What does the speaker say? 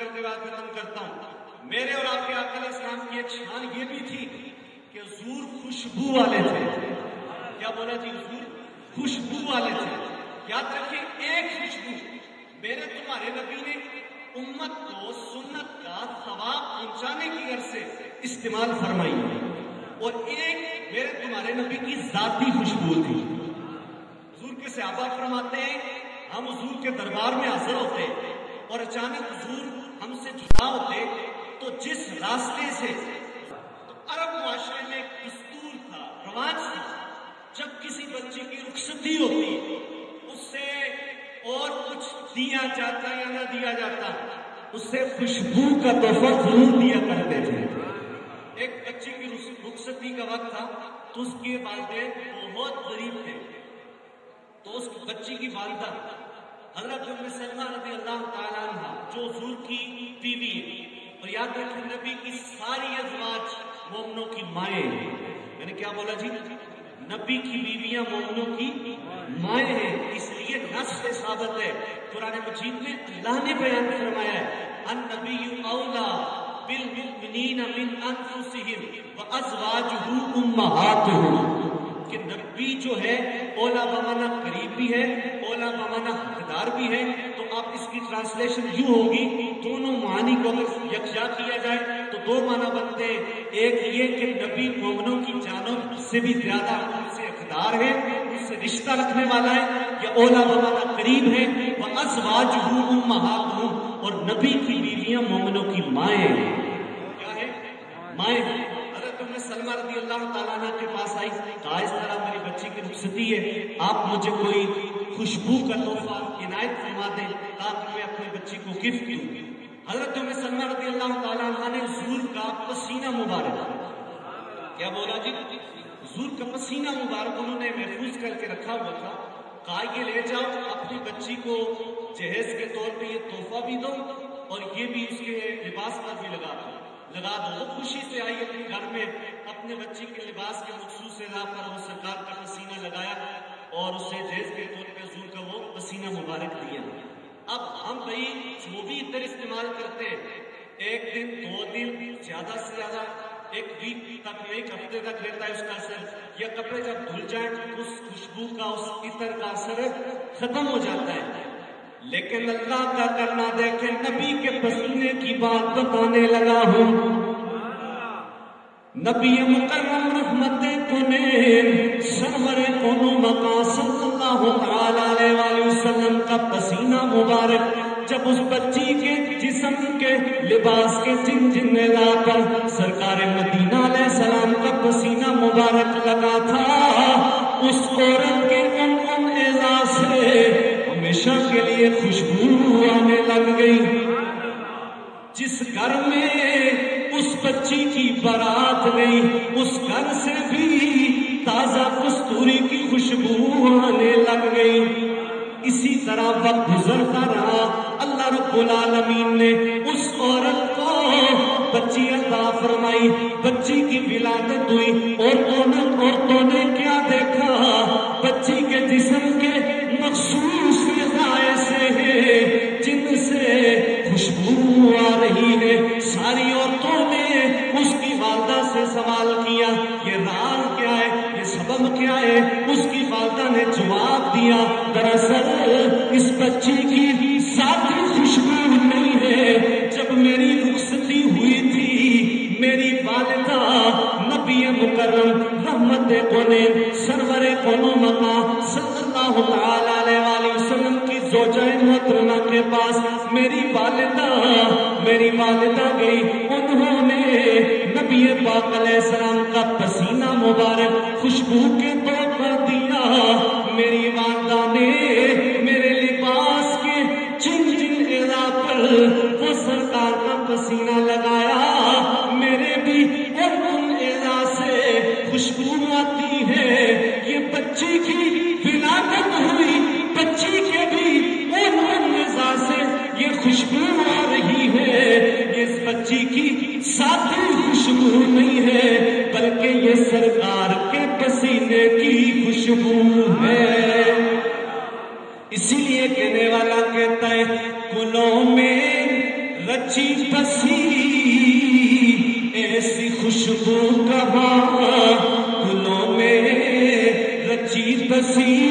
کرتے ہوئے ختم کرتا ہوں. میرے اور آپ کے آقا علیہ السلام کی ایک شان یہ بھی تھی کہ حضور خوشبو والے تھے. کیا بولا جی؟ حضور خوشبو والے تھے. یاد رکھیں ایک خوشبو میرے تمہارے نبی نے امت کو سنت کا ثواب پہنچانے کی غرض سے استعمال فرمائی اور ایک میرے تمہارے نبی کی ذاتی خوشبو تھی. حضور کے صحابہ فرماتے ہیں ہم حضور کے دربار میں حاضر ہوتے اور اچانک حضور ہم سے جدا ہوتے تو جس راستے سے تو عرب معاشرے میں ایک دستور تھا، رواج تھا، جب کسی بچے کی رخصتی ہوتی اس سے اور کچھ دیا جاتا یا نہ دیا جاتا، اس سے خوشبو کا تحفہ ضرور دیا کرتے تھے. ایک بچی کی رخصتی کا وقت تھا تو اس کے والدین بہت غریب تھے، تو اس بچی کی والدہ حضرت ام سلمہ رضی اللہ تعالیٰ عنہ جو حضور کی بیوی ہے، اور یاد رکھیں نبی کی ساری ازواج مومنوں کی مائیں ہیں. میں نے کیا بولا جی؟ نبی کی بیویاں مومنوں کی مائیں ہیں. اس لیے نص سے ثابت ہے، قرآن مجید میں اللہ نے بیان فرمایا ہے النبی اولا بالمؤمنین من انفسہم وازواجہ امہاتہم، کہ نبی جو ہے اولا بمانا قریب بھی ہے، اولا بمانا حقدار بھی ہے. تو آپ اس کی ٹرانسلیشن یوں ہوگی، دونوں معنی کو اگر یکجا کیا جائے تو دو معنی بنتے ہیں. ایک یہ کہ نبی مومنوں کی جانوں سے بھی زیادہ ان سے حقدار ہے، ان سے رشتہ رکھنے والا ہے، یا اولا بمانا قریب ہے. وازواجہ امہاتہم، اور نبی کی بیویاں مومنوں کی مائیں ہیں. کیا ہے؟ مائیں ہیں. ام سلمہ رضی اللہ تعالیٰ عنہ کے پاس آئی، کہا اس طرح میری بچی کی رخصتی ہے، آپ مجھے کوئی خوشبو کا تحفہ عنایت فرما دیں تاکہ میں اپنی بچی کو گفٹ دوں. حضرت ام سلمہ رضی اللہ تعالیٰ عنہ نے حضور کا پسینہ مبارک، کیا بولا جی؟ حضور کا پسینہ مبارک انہوں نے محفوظ کر کے رکھا ہوا تھا. کہا یہ لے جاؤ اپنی بچی کو جہیز کے طور پہ یہ تحفہ بھی دو اور یہ بھی اس کے لباس پر بھی لگا دو. وہ خوشی سے آئی اپنے گھر میں، اپنے بچی کے لباس کے مخصوص اضاء پر وہ سرکار کا پسینہ لگایا اور اسے جہیز کے طور پہ حضور کا وہ پسینہ مبارک دیا. اب ہم بھائی وہ بھی ادھر استعمال کرتے ہیں، ایک دن 2 دن زیادہ سے زیادہ ایک ویک تک، ایک ہفتے تک رہتا ہے اس کا اثر، یا کپڑے جب دھل جائیں اس خوشبو کا، اس عطر کا اثر ختم ہو جاتا ہے. لیکن اللہ کا کرنا دیکھیں، نبی کے پسینے کی بات بتانے لگا ہوں. نبی مکرم رحمت کونین سرور کونو مقام صلی اللہ تعالی علیہ وآلہ وسلم کا پسینہ مبارک جب اس بچی کے جسم کے لباس کے جن جن اعضاء پر سرکار مدینہ علیہ السلام کا پسینہ مبارک لگا تھا، اس عورت کے ان اعضاء سے ہمیشہ کے لیے خوشبو آنے لگ گئی. جس گھر میں اس بچی کی بارات گئی اس گھر سے بھی تازہ کستوری کی خوشبو آنے لگ گئی. اسی طرح وقت گزرتا رہا، اللہ رب العالمین نے اس عورت کو بچی عطا فرمائی، بچی کی ولادت ہوئی. عورتوں نے کیا دیکھا؟ بچی کے جسم کے مخصوص غذائیں سے جن سے خوشبو آ رہی ہے. ساری عورتوں نے اس کی والدہ سے سوال کیا یہ راز کیا ہے، یہ سبب کیا ہے؟ اس کی والدہ نے جواب دیا دراصل اس بچی کی ذاتی خوشبو نہیں ہے. جب میری رخصتی ہوئی تھی میری والدہ نبی مکرم رحمت کونین سرور کونو مقام صلی اللہ تعالی علیہ وآلہ وسلم کی زوجہ محترمہ کے پاس میری والدہ گئی. انہوں نے نبی پاک علیہ السلام کا پسینہ مبارک خوشبو کے طور پر دیا. میری والدہ نے میرے لباس کے جن جن اعضاء پر وہ سرکار کا پسینہ لگایا، میرے بھی ان اعضاء سے خوشبو آتی ہے. یہ بچی کی ولادت ہوئی، بچی کے بھی ان اعضاء سے یہ خوشبو آ رہی ہے. اس بچی کی ذاتی خوشبو نہیں ہے بلکہ یہ سرکار کے پسینے کی خوشبو ہے. اسی لیے کہنے والا کہتا ہے گلوں میں رچی خوشبو کہاں گلوں میں رچی تصویر